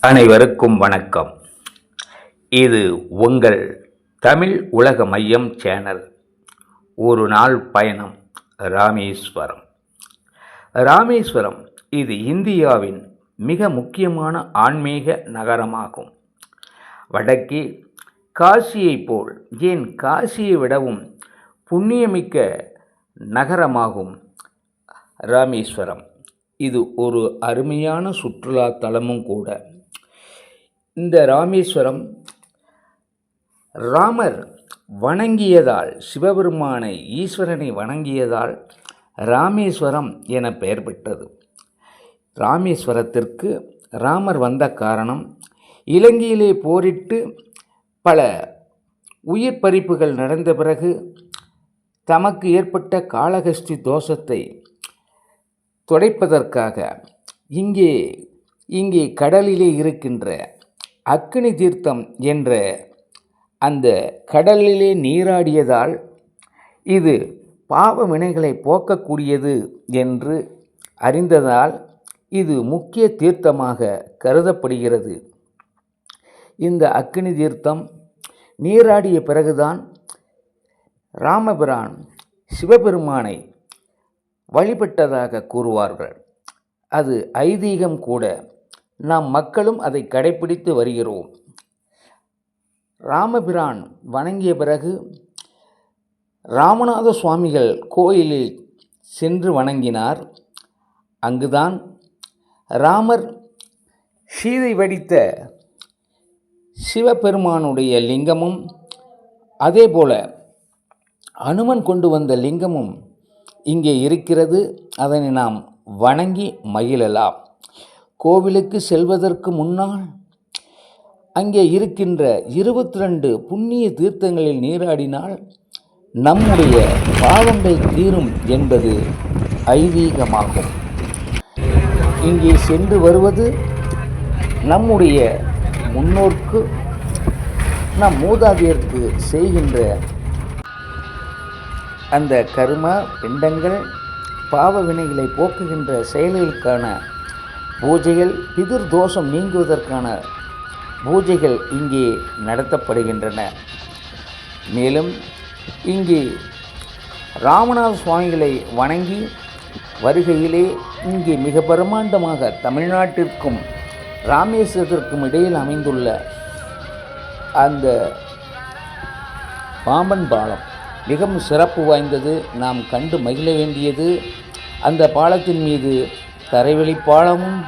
அனைவருக்கும் வணக்கம். இது உங்கள் தமிழ் உலக மையம் சேனல். ஒரு நாள் பயணம் ராமேஸ்வரம். ராமேஸ்வரம் இது இந்தியாவின் மிக முக்கியமான ஆன்மீக நகரமாகும். வடக்கே காசியைப் போல், ஏன் காசியை விடவும் புண்ணியமிக்க நகரமாகும் ராமேஸ்வரம். இது ஒரு அருமையான சுற்றுலா தலமும் கூட. இந்த ராமேஸ்வரம் ராமர் வணங்கியதால், சிவபெருமானை ஈஸ்வரனை வணங்கியதால் ராமேஸ்வரம் என பெயர் பெற்றது. ராமேஸ்வரத்திற்கு ராமர் வந்த காரணம், இலங்கையிலே போரிட்டு பல உயிர் பறிப்புகள் நடந்த பிறகு தமக்கு ஏற்பட்ட காளகஸ்தி தோஷத்தை துடைப்பதற்காக இங்கே கடலிலே இருக்கின்ற அக்கினி தீர்த்தம் என்ற அந்த கடலிலே நீராடியதால் இது பாவ வினைகளை போக்கக்கூடியது என்று அறிந்ததால் இது முக்கிய தீர்த்தமாக கருதப்படுகிறது. இந்த அக்கினி தீர்த்தம் நீராடிய பிறகுதான் ராமபிரான் சிவபெருமானை வழிபட்டதாக கூறுவார்கள். அது ஐதீகம் கூட. நாம் மக்களும் அதை கடைப்பிடித்து வருகிறோம். ராமபிரான் வணங்கிய பிறகு ராமநாத சுவாமிகள் கோயிலில் சென்று வணங்கினார். அங்குதான் ராமர் சீதை வடித்த சிவபெருமானுடைய லிங்கமும், அதேபோல அனுமன் கொண்டு வந்த லிங்கமும் இங்கே இருக்கிறது. அதனை நாம் வணங்கி மகிழலாம். கோவிலுக்கு செல்வதற்கு முன்னால் அங்கே இருக்கின்ற 22 புண்ணிய தீர்த்தங்களில் நீராடினால் நம்முடைய பாவங்கள் தீரும் என்பது ஐதீகமாகும். இங்கே சென்று வருவது நம்முடைய முன்னோர்க்கு, நம் மூதாதையருக்கு செய்கின்ற அந்த கர்ம பிண்டங்கள், பாவ வினைகளை போக்குகின்ற செயல்களுக்கான பூஜைகள், பிதிர் தோஷம் நீங்குவதற்கான பூஜைகள் இங்கே நடத்தப்படுகின்றன. மேலும் இங்கே ராமநாத சுவாமிகளை வணங்கி வருகையிலே இங்கே மிக பிரமாண்டமாக தமிழ்நாட்டிற்கும் ராமேஸ்வரத்திற்கும் இடையில் அமைந்துள்ள அந்த பாம்பன் பாலம் மிகவும் சிறப்பு வாய்ந்தது. நாம் கண்டு மகிழ வேண்டியது. அந்த பாலத்தின் மீது தரைவழி பாலமும்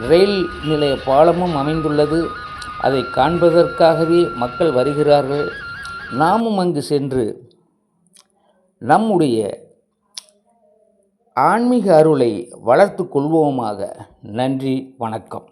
ரயில் நிலைய பாலமும் அமைந்துள்ளது. அதை காண்பதற்காகவே மக்கள் வருகிறார்கள். நாமும் அங்கு சென்று நம்முடைய ஆன்மீக அருளை வளர்த்து கொள்வோமாக. நன்றி, வணக்கம்.